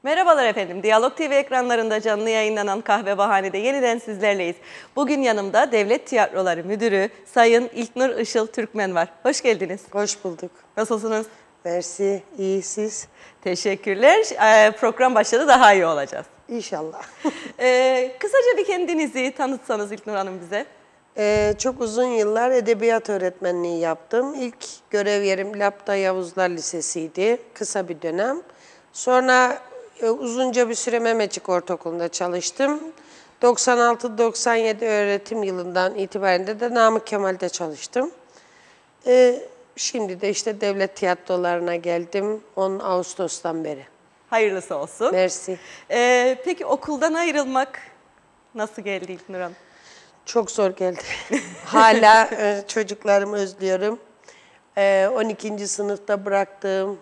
Merhabalar efendim. Diyalog TV ekranlarında canlı yayınlanan Kahve Bahane'de yeniden sizlerleyiz. Bugün yanımda Devlet Tiyatroları Müdürü Sayın İlknur Işıl Türkmen var. Hoş geldiniz. Hoş bulduk. Nasılsınız? Mersi, iyi siz? Teşekkürler. Program başladı, daha iyi olacağız. İnşallah. Kısaca bir kendinizi tanıtsanız İlknur Hanım bize. Çok uzun yıllar edebiyat öğretmenliği yaptım. İlk görev yerim Lapta Yavuzlar Lisesi'ydi, kısa bir dönem. Sonra uzunca bir süre Mehmetçik Ortaokulu'nda çalıştım. 96-97 öğretim yılından itibaren de Namık Kemal'de çalıştım. Şimdi de işte devlet tiyatrolarına geldim 10 Ağustos'tan beri. Hayırlısı olsun. Mersi. Peki okuldan ayrılmak nasıl geldi İlknur Hanım? Çok zor geldi. Hala çocuklarımı özlüyorum. 12. sınıfta bıraktığım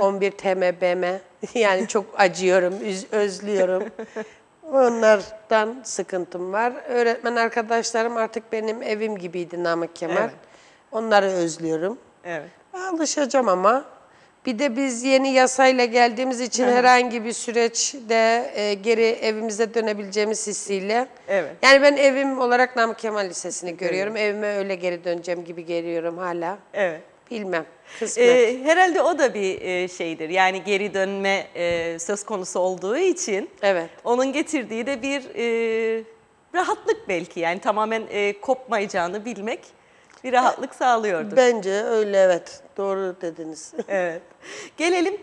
11 TMBM. Yani çok acıyorum, özlüyorum. Onlardan sıkıntım var. Öğretmen arkadaşlarım artık benim evim gibiydi Namık Kemal. Evet. Onları özlüyorum. Evet. Alışacağım ama. Bir de biz yeni yasayla geldiğimiz için herhangi bir süreçte geri evimize dönebileceğimiz hissiyle. Evet. Yani ben evim olarak Namık Kemal Lisesi'ni görüyorum. Evime öyle geri döneceğim gibi geliyorum hala. Evet. Bilmem. Kısmet. Herhalde o da bir şeydir. Yani geri dönme söz konusu olduğu için. Evet. Onun getirdiği de bir rahatlık belki. Yani tamamen kopmayacağını bilmek bir rahatlık sağlıyordur. Bence öyle, evet. Doğru dediniz. Evet. Gelelim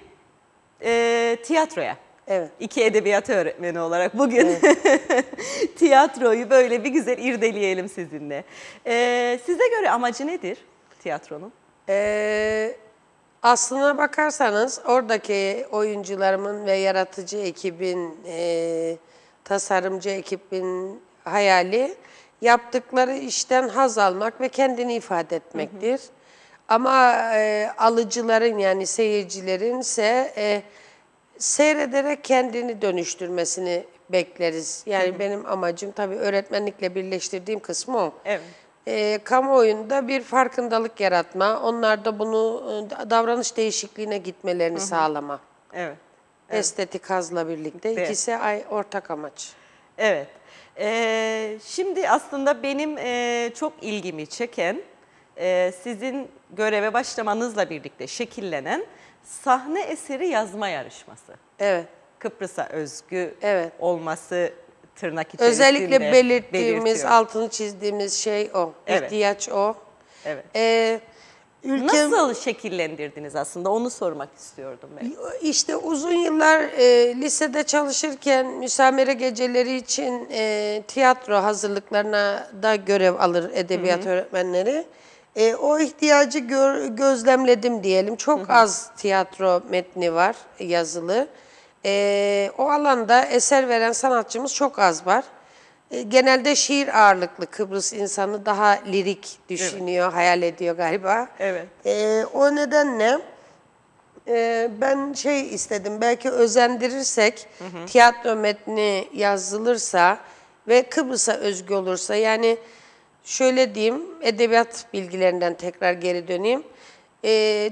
tiyatroya. Evet. İki edebiyat öğretmeni olarak bugün tiyatroyu böyle bir güzel irdeleyelim sizinle. Size göre amacı nedir tiyatronun? Aslına bakarsanız oradaki oyuncularımın ve yaratıcı ekibin, tasarımcı ekibin hayali yaptıkları işten haz almak ve kendini ifade etmektir. Ama alıcıların, yani seyircilerin ise seyrederek kendini dönüştürmesini bekleriz. Yani benim amacım tabii öğretmenlikle birleştirdiğim kısmı o. Evet. Kamuoyunda bir farkındalık yaratma, onlarda bunu davranış değişikliğine gitmelerini sağlama. Evet. Estetik hazla birlikte. Evet. İkisi ortak amaç. Evet. Şimdi aslında benim çok ilgimi çeken sizin göreve başlamanızla birlikte şekillenen sahne eseri yazma yarışması. Evet. Kıbrıs'a özgü Evet. olması tırnak içerisinde Özellikle belirttiğimiz, belirtiyor. altını çizdiğimiz şey o. Evet. İhtiyaç o. Evet. Ülkem, Nasıl şekillendirdiniz aslında, onu sormak istiyordum ben. İşte uzun yıllar lisede çalışırken müsamere geceleri için tiyatro hazırlıklarına da görev alır edebiyat öğretmenleri. O ihtiyacı gözlemledim diyelim. Çok az tiyatro metni var yazılı. O alanda eser veren sanatçımız çok az var. Genelde şiir ağırlıklı, Kıbrıs insanı daha lirik düşünüyor, hayal ediyor galiba. Evet. O nedenle ben istedim, belki özendirirsek, tiyatro metni yazılırsa ve Kıbrıs'a özgü olursa, yani şöyle diyeyim, edebiyat bilgilerinden tekrar geri döneyim.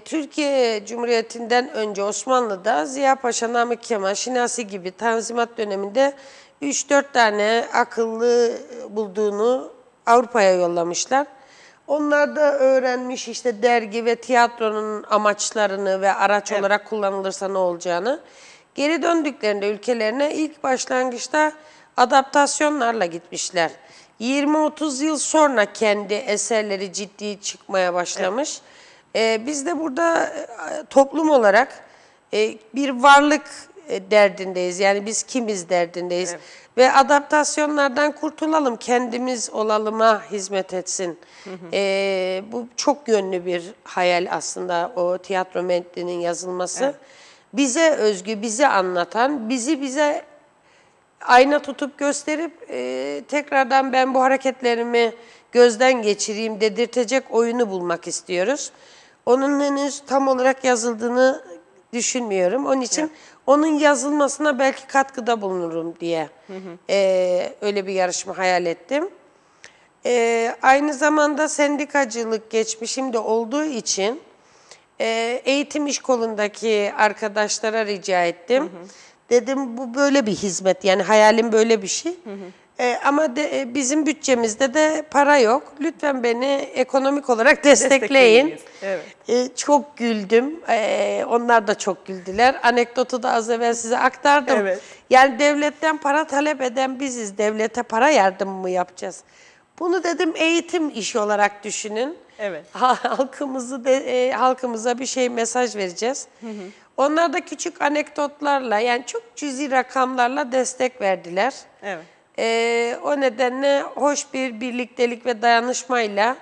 Türkiye Cumhuriyeti'nden önce Osmanlı'da Ziya Paşa, Namık Kemal, Şinasi gibi Tanzimat döneminde 3-4 tane akıllı bulduğunu Avrupa'ya yollamışlar. Onlar da öğrenmiş işte dergi ve tiyatronun amaçlarını ve araç olarak kullanılırsa ne olacağını. Geri döndüklerinde ülkelerine ilk başlangıçta adaptasyonlarla gitmişler. 20-30 yıl sonra kendi eserleri ciddi çıkmaya başlamış. Biz de burada toplum olarak bir varlık derdindeyiz. Yani biz kimiz derdindeyiz. Evet. Ve adaptasyonlardan kurtulalım, kendimiz olalıma hizmet etsin. Bu çok yönlü bir hayal aslında, o tiyatro metninin yazılması. Evet. Bize özgü, bizi anlatan, bize ayna tutup gösterip tekrardan ben bu hareketlerimi gözden geçireyim dedirtecek oyunu bulmak istiyoruz. Onun henüz tam olarak yazıldığını düşünmüyorum. Onun için onun yazılmasına belki katkıda bulunurum diye öyle bir yarışma hayal ettim. Aynı zamanda sendikacılık geçmişim de olduğu için eğitim iş kolundaki arkadaşlara rica ettim. Dedim bu böyle bir hizmet, yani hayalim böyle bir şey. Ama bizim bütçemizde de para yok. Lütfen beni ekonomik olarak destekleyin. Evet. Çok güldüm. Onlar da çok güldüler. Anekdotu da az evvel size aktardım. Evet. Yani devletten para talep eden biziz. Devlete para yardımı mı yapacağız? Bunu dedim eğitim işi olarak düşünün. Evet. Halkımıza bir şey mesaj vereceğiz. Onlar da küçük anekdotlarla, yani çok cüzi rakamlarla destek verdiler. Evet. O nedenle hoş bir birliktelik ve dayanışmayla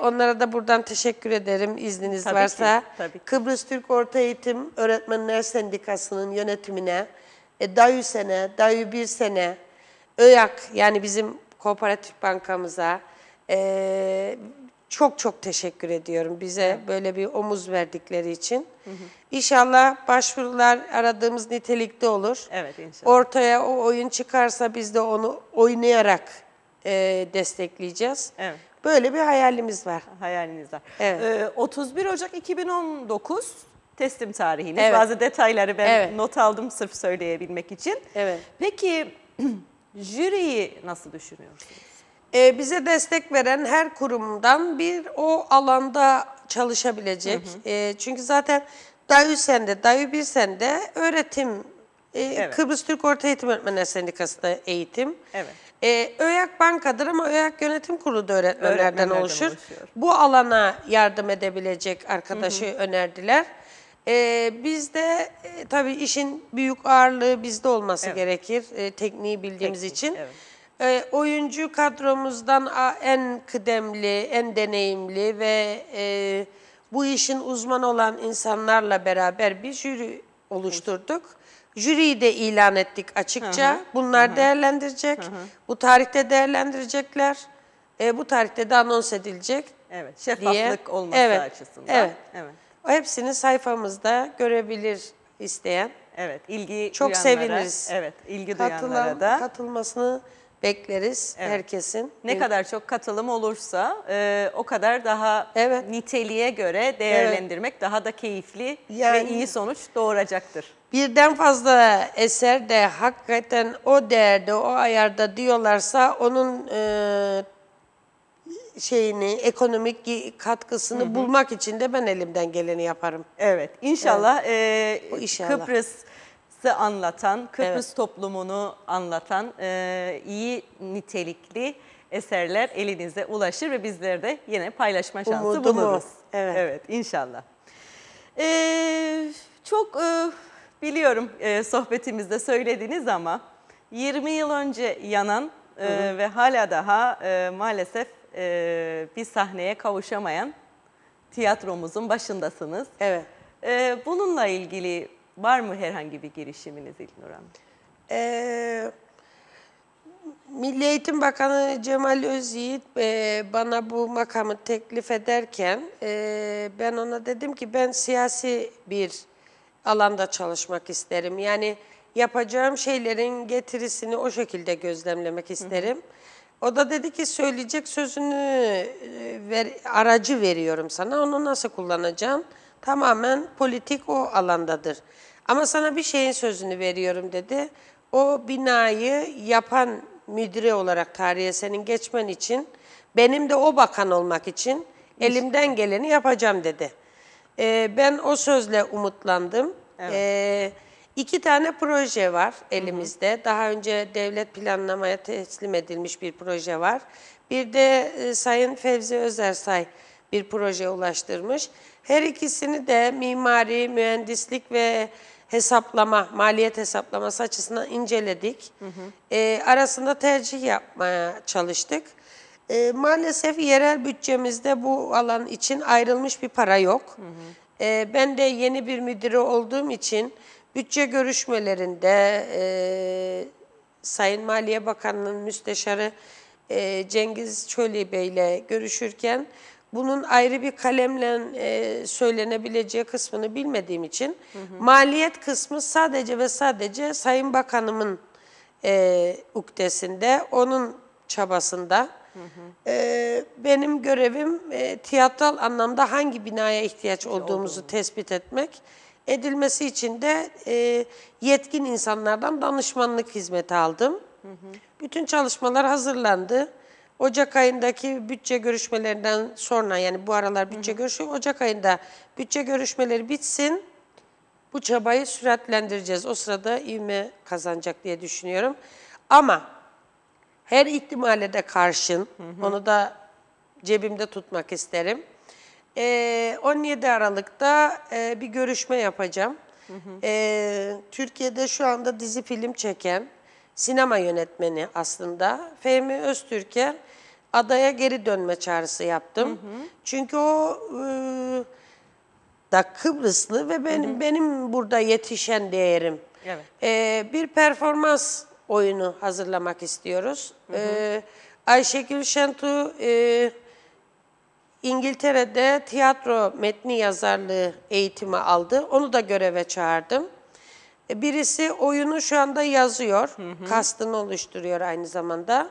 onlara da buradan teşekkür ederim izniniz Tabii varsa. ki, tabii ki. Kıbrıs Türk Orta Eğitim Öğretmenler Sendikası'nın yönetimine, DAYÜSEN'e, DAYÜ Bir Sene, ÖYAK yani bizim Kooperatif Bankamıza çok çok teşekkür ediyorum bize böyle bir omuz verdikleri için. İnşallah başvurular aradığımız nitelikte olur. Evet, inşallah. Ortaya o oyun çıkarsa biz de onu oynayarak destekleyeceğiz. Evet. Böyle bir hayalimiz var. Hayaliniz var. Evet. 31 Ocak 2019 teslim tarihiniz. Evet. Bazı detayları ben Evet. not aldım sırf söyleyebilmek için. Evet. Peki jüriyi nasıl düşünüyorsunuz? Bize destek veren her kurumdan bir o alanda çalışabilecek. Çünkü zaten DAYÜSEN'de, DAYÜ Bir Sen'de öğretim, Evet. Kıbrıs Türk Orta Eğitim Öğretmenler Sendikası'nda eğitim. Evet. ÖYAK bankadır ama ÖYAK Yönetim Kurulu da öğretmenlerden oluşur. oluşuyor. Bu alana yardım edebilecek arkadaşı önerdiler. Biz de tabii işin büyük ağırlığı bizde olması Evet. gerekir, tekniği bildiğimiz Teknik, için. evet. Oyuncu kadromuzdan en kıdemli, en deneyimli ve bu işin uzmanı olan insanlarla beraber bir jüri oluşturduk. Jüriyi de ilan ettik açıkça. Bunlar değerlendirecek. Bu tarihte değerlendirecekler. Bu tarihte de anons edilecek. Evet. Şeffaflık olması Evet, açısından. evet. Evet. Hepsini sayfamızda görebilir isteyen. Evet. İlgi Çok duyanlara, seviniriz. Evet. İlgi duyanlara da. Katılmasını bekleriz Evet. herkesin. Ne kadar çok katılım olursa o kadar daha Evet. niteliğe göre değerlendirmek daha da keyifli ve Yani- iyi sonuç doğuracaktır. Birden fazla eser de hakikaten o değerde, o ayarda diyorlarsa onun ekonomik katkısını bulmak için de ben elimden geleni yaparım. Evet, inşallah, O inşallah. Kıbrıs'ı anlatan, Kıbrıs Evet. toplumunu anlatan iyi nitelikli eserler elinize ulaşır ve bizler de yine paylaşma şansı Umudum o. buluruz. Evet. Evet, inşallah. Çok biliyorum sohbetimizde söylediğiniz ama 20 yıl önce yanan ve hala daha maalesef bir sahneye kavuşamayan tiyatromuzun başındasınız. Evet. Bununla ilgili var mı herhangi bir girişiminiz İlknur Hanım? Milli Eğitim Bakanı Cemal Özyiğit bana bu makamı teklif ederken ben ona dedim ki ben siyasi bir alanda çalışmak isterim. Yani yapacağım şeylerin getirisini o şekilde gözlemlemek isterim. O da dedi ki söyleyecek sözünü aracı veriyorum sana. Onu nasıl kullanacaksın? Tamamen politik o alandadır. Ama sana bir şeyin sözünü veriyorum dedi. O binayı yapan müdüre olarak tarihe senin geçmen için, benim de o bakan olmak için elimden geleni yapacağım dedi. Ben o sözle umutlandım. Evet. 2 tane proje var elimizde. Daha önce devlet planlamaya teslim edilmiş bir proje var. Bir de Sayın Fevzi Özersay bir proje ulaştırmış. Her ikisini de mimari, mühendislik ve hesaplama, maliyet hesaplaması açısından inceledik. Arasında tercih yapmaya çalıştık. Maalesef yerel bütçemizde bu alan için ayrılmış bir para yok. Ben de yeni bir müdürü olduğum için bütçe görüşmelerinde Sayın Maliye Bakanı'nın müsteşarı Cengiz Çöli Bey ile görüşürken bunun ayrı bir kalemle söylenebileceği kısmını bilmediğim için maliyet kısmı sadece ve sadece Sayın Bakanımın ukdesinde, onun çabasında. Benim görevim tiyatral anlamda hangi binaya ihtiyaç olduğumuzu tespit etmek. Edilmesi için de yetkin insanlardan danışmanlık hizmeti aldım. Bütün çalışmalar hazırlandı. Ocak ayındaki bütçe görüşmelerinden sonra, yani bu aralar bütçe görüşüyor, Ocak ayında bütçe görüşmeleri bitsin. Bu çabayı süratlendireceğiz. O sırada ivme kazanacak diye düşünüyorum. Ama her ihtimale de karşın, onu da cebimde tutmak isterim. 17 Aralık'ta bir görüşme yapacağım. Türkiye'de şu anda dizi film çeken sinema yönetmeni aslında Fehmi Öztürk'e adaya geri dönme çağrısı yaptım. Çünkü o da Kıbrıslı ve benim burada yetişen değerim. Evet. Bir performans oyunu hazırlamak istiyoruz. Ayşegül Şentu İngiltere'de tiyatro metni yazarlığı eğitimi aldı. Onu da göreve çağırdım. Birisi oyunu şu anda yazıyor, kastını oluşturuyor aynı zamanda.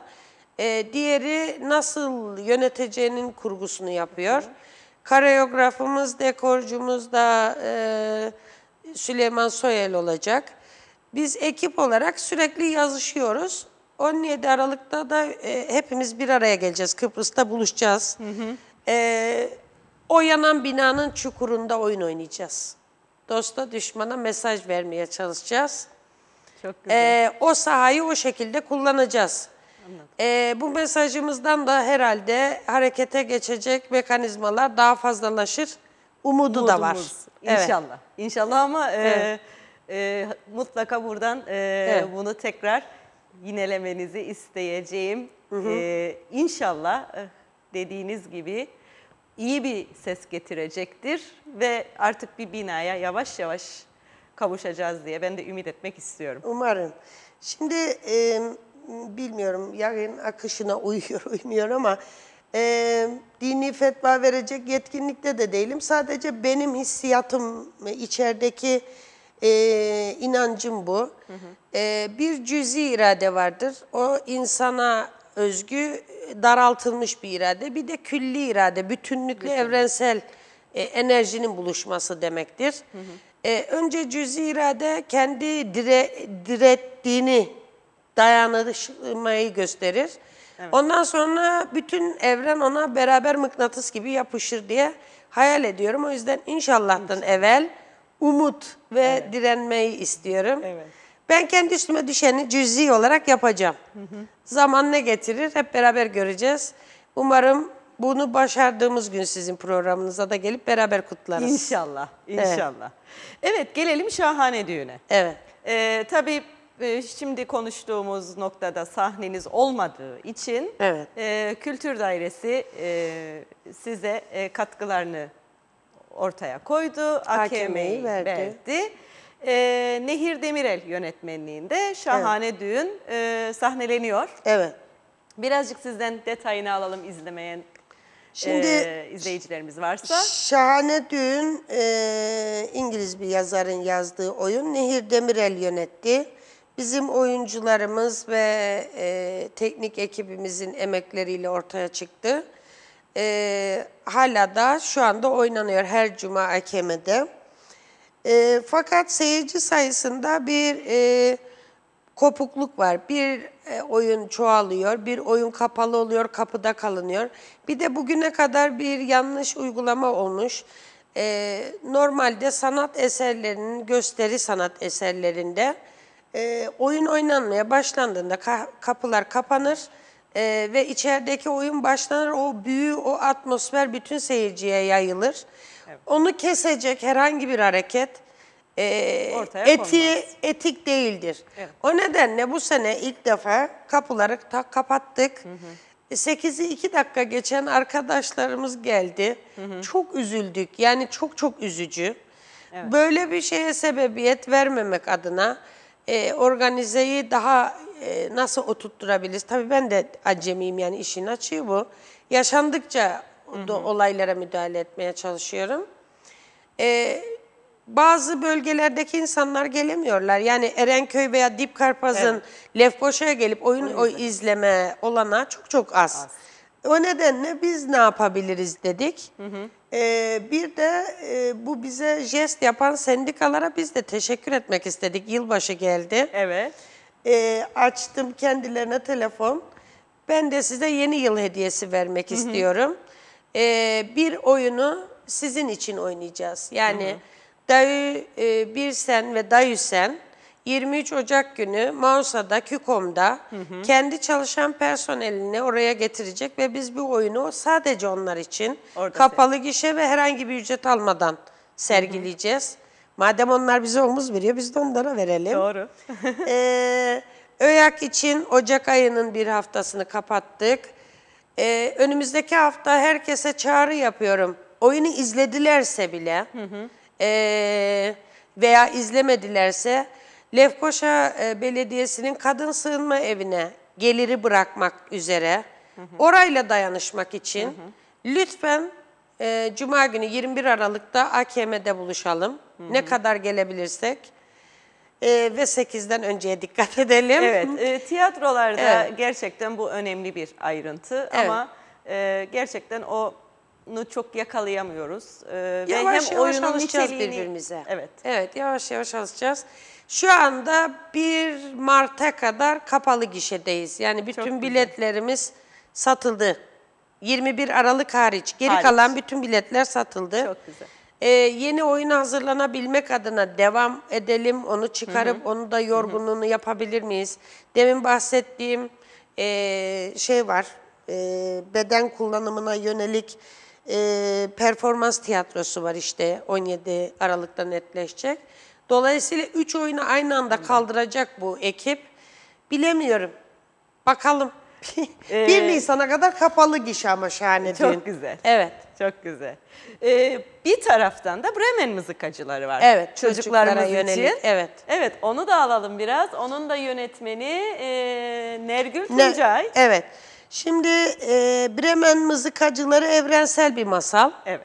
Diğeri nasıl yöneteceğinin kurgusunu yapıyor. Koreografımız, dekorcumuz da Süleyman Soyel olacak. Biz ekip olarak sürekli yazışıyoruz. 17 Aralık'ta da hepimiz bir araya geleceğiz. Kıbrıs'ta buluşacağız. O yanan binanın çukurunda oyun oynayacağız. Dosta düşmana mesaj vermeye çalışacağız. Çok güzel. O sahayı o şekilde kullanacağız. Bu mesajımızdan da herhalde harekete geçecek mekanizmalar daha fazlalaşır. Umudu da var. Umudumuz. Evet. İnşallah. İnşallah ama mutlaka buradan bunu tekrar yinelemenizi isteyeceğim. İnşallah dediğiniz gibi iyi bir ses getirecektir ve artık bir binaya yavaş yavaş kavuşacağız diye ben de ümit etmek istiyorum. Umarım. Şimdi bilmiyorum yayın akışına uymuyor ama dini fetva verecek yetkinlikte de değilim. Sadece benim hissiyatım, içerideki inancım bu. Bir cüzi irade vardır. O insana özgü, daraltılmış bir irade. Bir de külli irade, bütünlüklü, evrensel enerjinin buluşması demektir. Önce cüzi irade kendi direttiğini, dayanışmayı gösterir. Evet. Ondan sonra bütün evren ona beraber mıknatıs gibi yapışır diye hayal ediyorum. O yüzden inşallah'tan evvel umut ve direnmeyi istiyorum. Evet. Ben kendi üstüme düşeni cüzi olarak yapacağım. Zaman ne getirir hep beraber göreceğiz. Umarım bunu başardığımız gün sizin programınıza da gelip beraber kutlarız. İnşallah, inşallah. Evet, gelelim şahane düğüne. Evet. Tabii şimdi konuştuğumuz noktada sahneniz olmadığı için Kültür Dairesi size katkılarını ortaya koydu. AKM'yi verdi. Nehir Demirel yönetmenliğinde şahane düğün sahneleniyor. Evet. Birazcık sizden detayını alalım izlemeyen izleyicilerimiz varsa. Şahane Düğün İngiliz bir yazarın yazdığı oyun. Nehir Demirel yönetti. Bizim oyuncularımız ve teknik ekibimizin emekleriyle ortaya çıktı. Hala da şu anda oynanıyor her cuma AKM'de. Fakat seyirci sayısında bir kopukluk var. Bir oyun çoğalıyor, bir oyun kapalı oluyor, kapıda kalınıyor. Bir de bugüne kadar bir yanlış uygulama olmuş. Normalde sanat eserlerinin, gösteri sanat eserlerinde oyun oynanmaya başlandığında kapılar kapanır ve içerideki oyun başlanır. O büyü, o atmosfer bütün seyirciye yayılır. Evet. Onu kesecek herhangi bir hareket etik değildir. Evet. O nedenle bu sene ilk defa kapıları kapattık. 8'i 2 dakika geçen arkadaşlarımız geldi. Çok üzüldük. Yani çok üzücü. Evet. Böyle bir şeye sebebiyet vermemek adına organizeyi daha nasıl oturtturabiliriz? Tabii ben de acemiyim, yani işin açığı bu. Yaşandıkça olaylara müdahale etmeye çalışıyorum. Bazı bölgelerdeki insanlar gelemiyorlar. Yani Erenköy veya Dipkarpaz'ın Lefkoşa'ya gelip oyun izleme olanağı çok az. O nedenle biz ne yapabiliriz dedik. Bir de bu bize jest yapan sendikalara biz de teşekkür etmek istedik. Yılbaşı geldi. Evet. Açtım kendilerine telefon. Ben de size yeni yıl hediyesi vermek istiyorum. Bir oyunu sizin için oynayacağız. Yani Dayı Birsen ve Dayı Sen 23 Ocak günü Mausa'da, KÜKOM'da kendi çalışan personelini oraya getirecek ve biz bu oyunu sadece onlar için Orada kapalı gişe ve herhangi bir ücret almadan sergileyeceğiz. Madem onlar bize omuz veriyor, biz de onlara verelim. Doğru. ÖYAK için Ocak ayının bir haftasını kapattık. Önümüzdeki hafta herkese çağrı yapıyorum. Oyunu izledilerse bile veya izlemedilerse Lefkoşa Belediyesi'nin kadın sığınma evine geliri bırakmak üzere orayla dayanışmak için lütfen Cuma günü 21 Aralık'ta AKM'de buluşalım. Ne kadar gelebilirsek. Ve 8'den önceye dikkat edelim. Evet, tiyatrolarda Evet. gerçekten bu önemli bir ayrıntı Evet. ama gerçekten onu çok yakalayamıyoruz. Yavaş yavaş oyunun alışacağız niteliğini- birbirimize. Evet. Evet, yavaş yavaş alışacağız. Şu anda 1 Mart'a kadar kapalı gişedeyiz. Yani bütün güzel. biletlerimiz satıldı. 21 Aralık hariç. Geri Hariç. kalan bütün biletler satıldı. Çok güzel. Yeni oyuna hazırlanabilmek adına devam edelim. Onu çıkarıp onu da yorgunluğunu yapabilir miyiz? Demin bahsettiğim şey var. Beden kullanımına yönelik performans tiyatrosu var işte 17 Aralık'ta netleşecek. Dolayısıyla 3 oyunu aynı anda kaldıracak bu ekip. Bilemiyorum. Bakalım. 1 Nisan'a kadar kapalı gişe ama şahane düğün. Çok güzel. Evet. Çok güzel. Bir taraftan da Bremen mızıkacıları var. Evet, Çocuklarımız çocuklara yönelik, için. evet. Evet, onu da alalım biraz. Onun da yönetmeni Nergül Tuncay. Evet. Şimdi Bremen Mızıkacıları evrensel bir masal. Evet.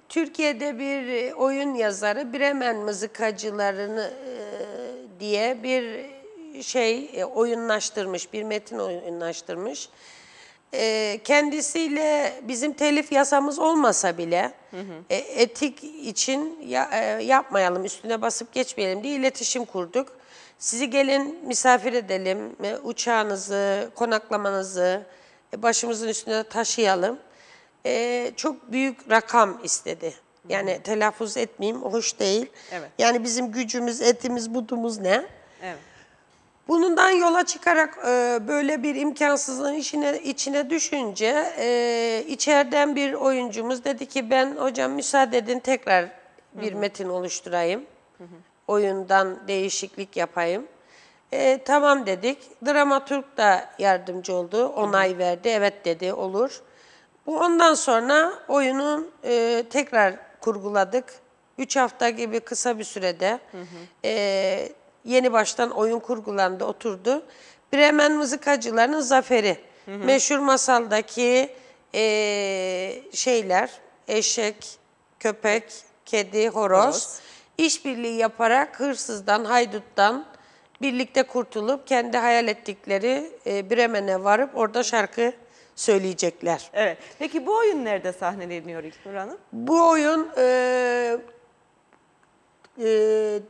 Türkiye'de bir oyun yazarı Bremen Mızıkacılarını diye bir oyunlaştırmış, bir metin oyunlaştırmış. Kendisiyle bizim telif yasamız olmasa bile etik için yapmayalım, üstüne basıp geçmeyelim diye iletişim kurduk. Sizi gelin misafir edelim, uçağınızı, konaklamanızı başımızın üstüne taşıyalım. Çok büyük rakam istedi. Yani telaffuz etmeyeyim, hoş değil. Evet. Yani bizim gücümüz, etimiz, budumuz ne? Evet. Bundan yola çıkarak böyle bir imkansızlığın içine düşünce içeriden bir oyuncumuz dedi ki ben hocam müsaade edin tekrar bir metin oluşturayım. Oyundan değişiklik yapayım. Tamam dedik. Dramaturg da yardımcı oldu. Onay verdi. Evet dedi olur. Ondan sonra oyunun tekrar kurguladık. 3 hafta gibi kısa bir sürede yeni baştan oyun kurgulandı, oturdu. Bremen Mızıkacılarının zaferi. Meşhur masaldaki şeyler, eşek, köpek, kedi, horoz. İşbirliği yaparak hırsızdan, hayduttan birlikte kurtulup kendi hayal ettikleri Bremen'e varıp orada şarkı söyleyecekler. Evet. Peki bu oyun nerede sahneleniyor İlknur Hanım? Bu oyun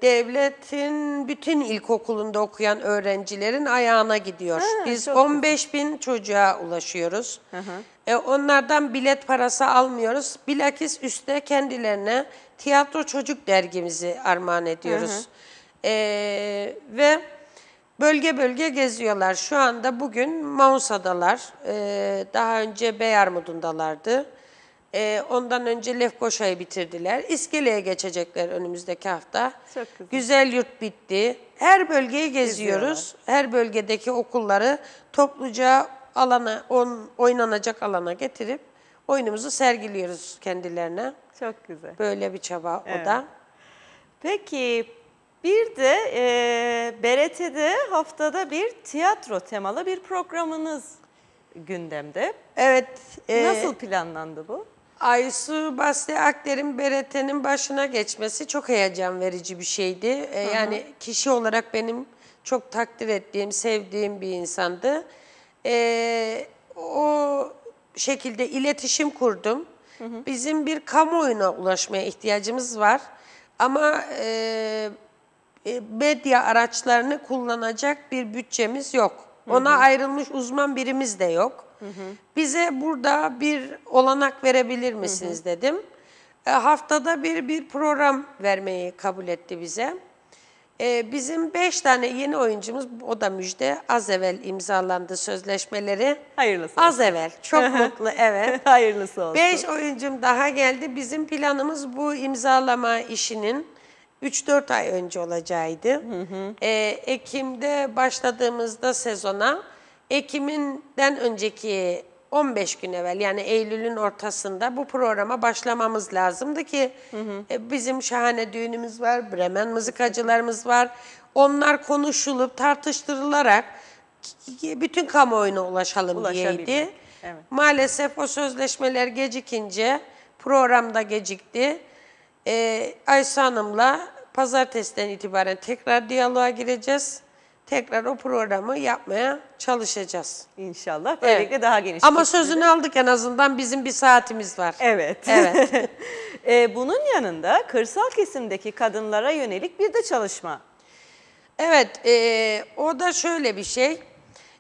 devletin bütün ilkokulunda okuyan öğrencilerin ayağına gidiyor. Biz çok 15.000 çocuğa ulaşıyoruz. Onlardan bilet parası almıyoruz. Bilakis üstte kendilerine Tiyatro Çocuk dergimizi armağan ediyoruz. Ve bölge bölge geziyorlar. Şu anda bugün Mausa'dalar. Daha önce Beyarmudun'dalardı. Ondan önce Lefkoşa'yı bitirdiler. İskele'ye geçecekler önümüzdeki hafta. Çok güzel. Güzel yurt bitti. Her bölgeyi geziyoruz. Her bölgedeki okulları topluca oynanacak alana getirip oyunumuzu sergiliyoruz kendilerine. Çok güzel. Böyle bir çaba o Evet. da. Peki bir de BRT'de haftada bir tiyatro temalı bir programınız gündemde. Evet. Nasıl planlandı bu? Aysu Basri Akder'in BRT'nin başına geçmesi çok heyecan verici bir şeydi. Yani kişi olarak benim çok takdir ettiğim, sevdiğim bir insandı. o şekilde iletişim kurdum. Bizim bir kamuoyuna ulaşmaya ihtiyacımız var. Ama medya araçlarını kullanacak bir bütçemiz yok. Ona ayrılmış uzman birimiz de yok. Bize burada bir olanak verebilir misiniz dedim. Haftada bir program vermeyi kabul etti bize. Bizim 5 tane yeni oyuncumuz, o da müjde, az evvel imzalandı sözleşmeleri. Hayırlısı olsun. Az evvel, çok mutlu, evet. Hayırlısı olsun. 5 oyuncum daha geldi. Bizim planımız bu imzalama işinin 3-4 ay önce olacağıydı. Ekim'de başladığımızda sezona, Ekim'inden önceki 15 gün evvel, yani Eylül'ün ortasında bu programa başlamamız lazımdı ki bizim şahane düğünümüz var, Bremen mızıkacılarımız var. Onlar konuşulup tartıştırılarak bütün kamuoyuna ulaşalım diyeydi. Evet. Maalesef o sözleşmeler gecikince program da gecikti. Ayşe Hanım'la pazartesiden itibaren tekrar diyaloğa gireceğiz. Tekrar o programı yapmaya çalışacağız. İnşallah. Böylelikle daha geniş. Ama sözünü aldık, en azından bizim bir saatimiz var. Evet. Evet. Bunun yanında kırsal kesimdeki kadınlara yönelik bir de çalışma. Evet, o da şöyle bir şey.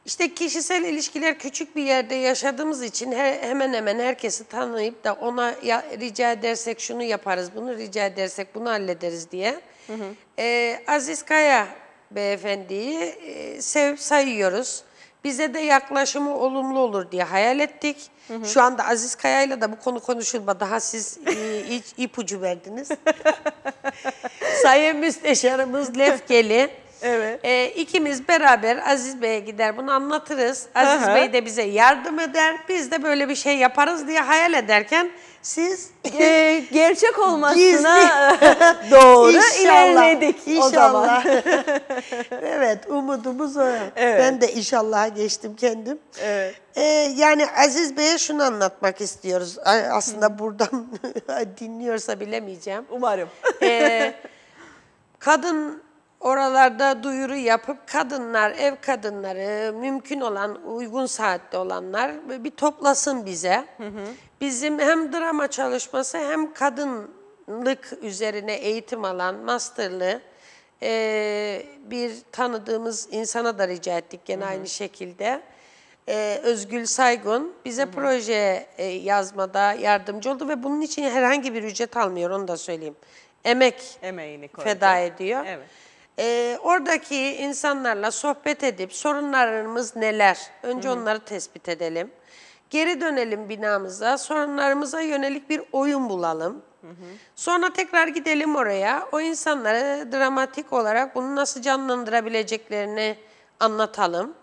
İşte kişisel ilişkiler küçük bir yerde yaşadığımız için hemen hemen herkesi tanıyıp da ona rica edersek şunu yaparız, bunu rica edersek bunu hallederiz diye. Aziz Kaya beyefendiyi sayıyoruz. Bize de yaklaşımı olumlu olur diye hayal ettik. Şu anda Aziz Kaya'yla da bu konu konuşulmadı. Daha siz ipucu verdiniz. Sayın Müsteşarımız Lefkeli. Evet. İkimiz beraber Aziz Bey'e gider bunu anlatırız. Aziz Bey de bize yardım eder. Biz de böyle bir şey yaparız diye hayal ederken siz gerçek olmasına doğru ilerledik o zaman. Evet, umudumuz o. Evet. Ben de inşallah geçtim kendim. Evet. Yani Aziz Bey'e şunu anlatmak istiyoruz. Aslında buradan dinliyorsa bilemeyeceğim. Umarım. Kadın oralarda duyuru yapıp kadınlar, ev kadınları, mümkün olan, uygun saatte olanlar bir toplasın bize. Bizim hem drama çalışması hem kadınlık üzerine eğitim alan, masterlı bir tanıdığımız insana da rica ettik gene aynı şekilde. Özgül Saygun bize proje yazmada yardımcı oldu ve bunun için herhangi bir ücret almıyor, onu da söyleyeyim. Emeğini koydu. Feda ediyor. Evet. Oradaki insanlarla sohbet edip sorunlarımız neler? Önce onları tespit edelim. Geri dönelim binamıza, sorunlarımıza yönelik bir oyun bulalım. Sonra tekrar gidelim oraya. O insanlara dramatik olarak bunu nasıl canlandırabileceklerini anlatalım.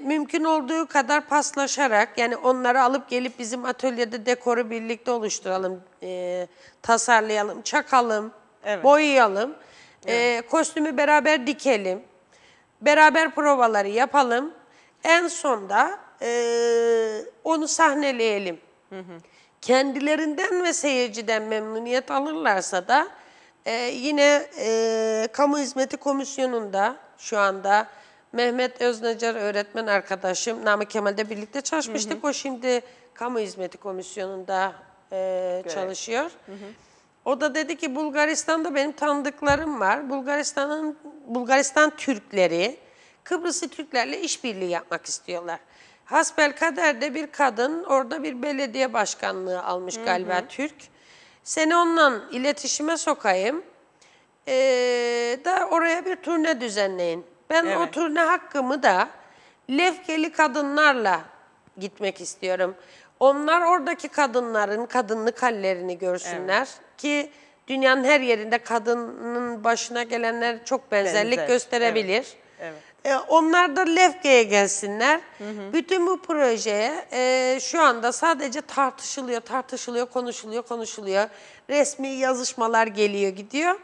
Mümkün olduğu kadar paslaşarak, yani onları alıp gelip bizim atölyede dekoru birlikte oluşturalım, tasarlayalım, çakalım, boyayalım. Kostümü beraber dikelim. Beraber provaları yapalım. En sonda onu sahneleyelim. Kendilerinden ve seyirciden memnuniyet alırlarsa da yine Kamu Hizmeti Komisyonu'nda şu anda Mehmet Öznacar öğretmen arkadaşım, Namık Kemal'de birlikte çalışmıştık. O şimdi Kamu Hizmeti Komisyonu'nda çalışıyor. O da dedi ki Bulgaristan'da benim tanıdıklarım var. Bulgaristan Türkleri Kıbrıslı Türklerle işbirliği yapmak istiyorlar. Hasbelkader'de bir kadın orada bir belediye başkanlığı almış galiba Türk. Seni onunla iletişime sokayım. Da oraya bir turne düzenleyin. Ben o turne hakkımı da Lefkeli kadınlarla gitmek istiyorum. Onlar oradaki kadınların kadınlık hallerini görsünler ki dünyanın her yerinde kadının başına gelenler çok benzerlik gösterebilir. Onlar da Lefke'ye gelsinler. Bütün bu projeye şu anda sadece tartışılıyor, konuşuluyor. Resmi yazışmalar geliyor gidiyor.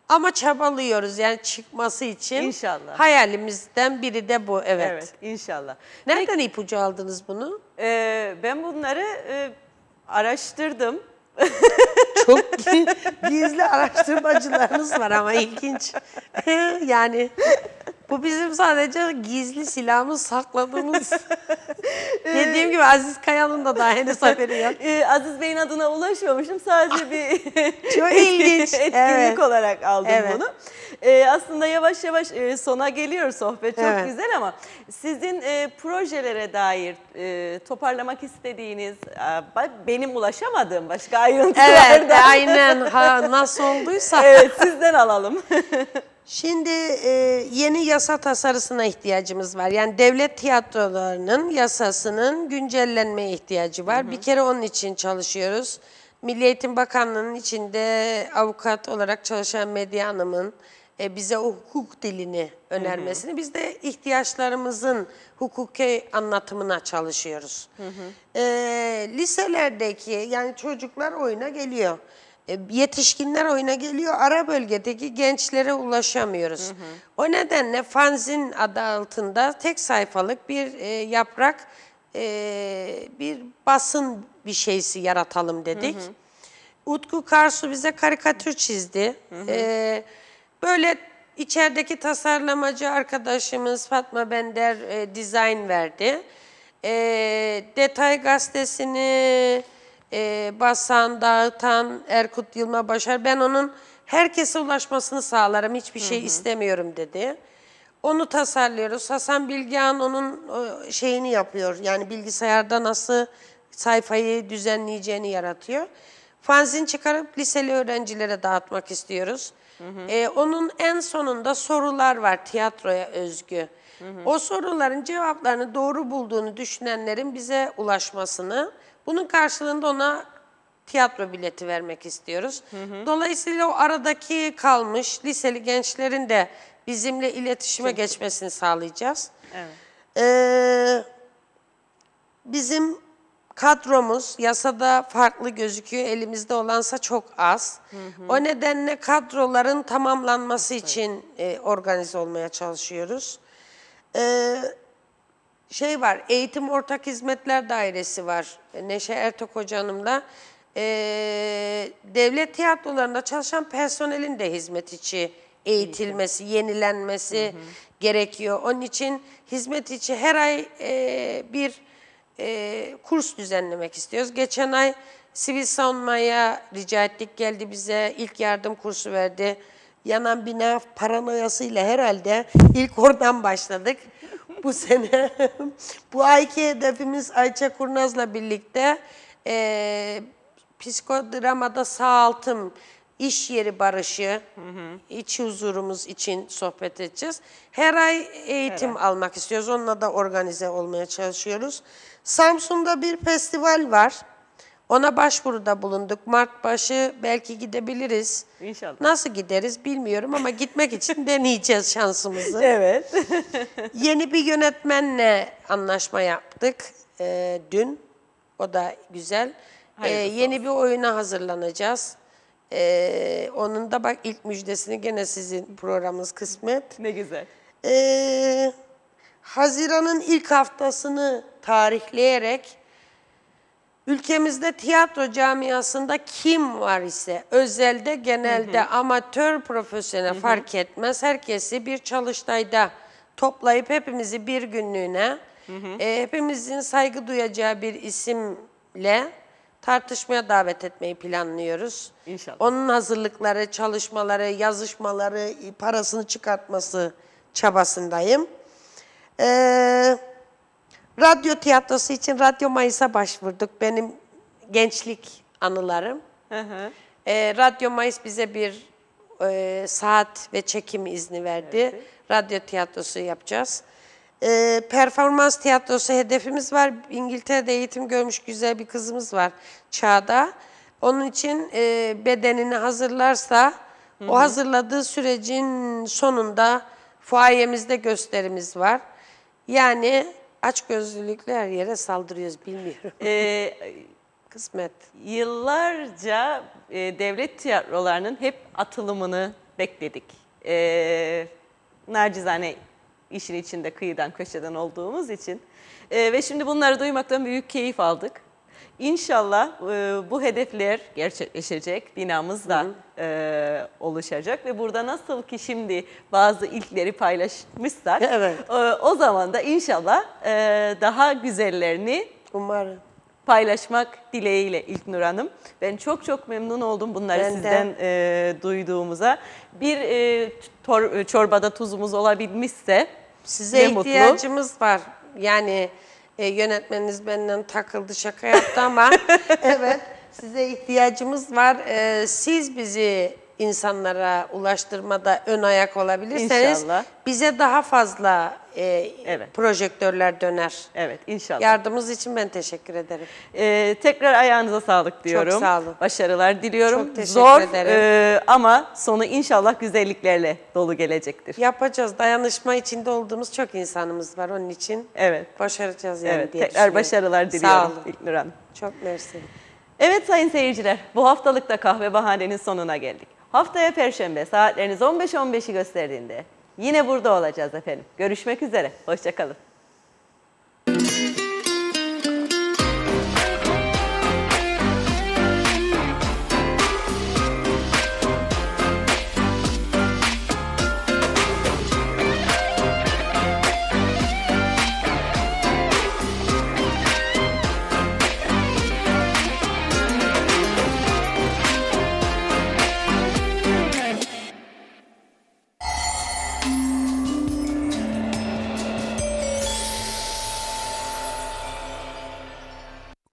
Ama çabalıyoruz yani çıkması için. İnşallah. Hayalimizden biri de bu, evet. Evet, inşallah. Nereden ipucu aldınız bunu? Ben bunları araştırdım. Çok gizli araştırmacılarınız var ama ilginç. Yani Bu bizim sadece gizli silahımız sakladığımız. Dediğim gibi Aziz Kaya'nın da daha henüz haberi yok. Aziz Bey'in adına ulaşmamışım. Sadece bir Çok ilginç. etkinlik Evet. olarak aldım Evet. bunu. Aslında yavaş yavaş sona geliyor sohbet. Çok Evet. güzel ama sizin projelere dair toparlamak istediğiniz, benim ulaşamadığım başka ayrıntılar Evet, da aynen nasıl olduysa. evet, sizden alalım. Şimdi yeni yasa tasarısına ihtiyacımız var. Yani devlet tiyatrolarının yasasının güncellenmeye ihtiyacı var. Bir kere onun için çalışıyoruz. Milli Eğitim Bakanlığı'nın içinde avukat olarak çalışan Medya Hanım'ın bize o hukuk dilini önermesini, biz de ihtiyaçlarımızın hukuki anlatımına çalışıyoruz. Liselerdeki yani çocuklar oyuna geliyor. Yetişkinler oyuna geliyor. Ara bölgedeki gençlere ulaşamıyoruz. O nedenle fanzin adı altında tek sayfalık bir yaprak, bir basın bir şeysi yaratalım dedik. Utku Karsu bize karikatür çizdi. Böyle içerideki tasarlamacı arkadaşımız Fatma Bender dizayn verdi. Detay gazetesini basan, dağıtan Erkut Yılma Başar. Ben onun herkese ulaşmasını sağlarım, hiçbir şey istemiyorum dedi. Onu tasarlıyoruz. Hasan Bilgehan onun şeyini yapıyor. Yani bilgisayarda nasıl sayfayı düzenleyeceğini yaratıyor. Fanzin çıkarıp liseli öğrencilere dağıtmak istiyoruz. Onun en sonunda sorular var tiyatroya özgü. O soruların cevaplarını doğru bulduğunu düşünenlerin bize ulaşmasını, bunun karşılığında ona tiyatro bileti vermek istiyoruz. Dolayısıyla o aradaki kalmış liseli gençlerin de bizimle iletişime geçmesini sağlayacağız. Evet. Bizim kadromuz yasada farklı gözüküyor, elimizde olansa çok az. O nedenle kadroların tamamlanması için organize olmaya çalışıyoruz. Var, Eğitim Ortak Hizmetler Dairesi var. Neşe Ertok Hoca'nımla. Devlet tiyatrolarında çalışan personelin de hizmet içi eğitilmesi, yenilenmesi gerekiyor. Onun için hizmet içi her ay bir kurs düzenlemek istiyoruz. Geçen ay sivil savunmaya rica ettik, geldi bize ilk yardım kursu verdi. Yanan bina paranoyasıyla herhalde ilk oradan başladık. Bu sene, bu ayki hedefimiz Ayça Kurnaz'la birlikte psikodramada sağaltım, iş yeri barışı, iç huzurumuz için sohbet edeceğiz. Her ay eğitim almak istiyoruz. Onunla da organize olmaya çalışıyoruz. Samsun'da bir festival var. Ona başvuruda bulunduk. Mart başı belki gidebiliriz. İnşallah. Nasıl gideriz bilmiyorum ama gitmek için deneyeceğiz şansımızı. Evet. Yeni bir yönetmenle anlaşma yaptık dün. O da güzel. Yeni bir oyuna hazırlanacağız. Onun da bak ilk müjdesini gene sizin programınız kısmet. Ne güzel. Haziran'ın ilk haftasını tarihleyerek ülkemizde tiyatro camiasında kim var ise özelde, genelde, amatör, profesyonel fark etmez. Herkesi bir çalıştayda toplayıp hepimizi bir günlüğüne, hepimizin saygı duyacağı bir isimle tartışmaya davet etmeyi planlıyoruz. İnşallah. Onun hazırlıkları, çalışmaları, yazışmaları, parasını çıkartması çabasındayım. Radyo tiyatrosu için Radyo Mayıs'a başvurduk. Benim gençlik anılarım. Radyo Mayıs bize bir saat ve çekim izni verdi. Evet. Radyo tiyatrosu yapacağız. Performans tiyatrosu hedefimiz var. İngiltere'de eğitim görmüş güzel bir kızımız var Çağda. Onun için bedenini hazırlarsa o hazırladığı sürecin sonunda fuayemizde gösterimiz var. Yani açgözlülükle her yere saldırıyoruz, bilmiyorum. Kısmet. Yıllarca devlet tiyatrolarının hep atılımını bekledik. Nacizane işin içinde kıyıdan köşeden olduğumuz için. Ve şimdi bunları duymaktan büyük keyif aldık. İnşallah bu hedefler gerçekleşecek, binamız da oluşacak ve burada nasıl ki şimdi bazı ilkleri paylaşmışsak, Evet. O zaman da inşallah daha güzellerini Umarım. paylaşmak dileğiyle İlknur Hanım. Ben çok çok memnun oldum bunları Ben de. sizden duyduğumuza. Bir çorbada tuzumuz olabilmişse Size ne mutlu. ihtiyacımız var. Yani yönetmeniniz benden takıldı, şaka yaptı ama evet, size ihtiyacımız var. Siz bizi insanlara ulaştırmada ön ayak olabilirseniz İnşallah. bize daha fazla Evet. projektörler döner. Evet, inşallah. Yardımınız için ben teşekkür ederim. Tekrar ayağınıza sağlık diyorum. sağ olun. Başarılar diliyorum. Çok teşekkür Zor ederim. ama sonu inşallah güzelliklerle dolu gelecektir. Yapacağız. Dayanışma içinde olduğumuz çok insanımız var. Onun için Evet. başaracağız yani Evet, diye tekrar düşünüyorum. başarılar Sağ diliyorum olun. İlknur Hanım. Çok mersi. Evet sayın seyirciler, bu haftalık da Kahve Bahane'nin sonuna geldik. Haftaya Perşembe saatleriniz 15.15'i gösterdiğinde yine burada olacağız efendim. Görüşmek üzere, hoşçakalın.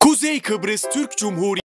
Kuzey Kıbrıs Türk Cumhuriyeti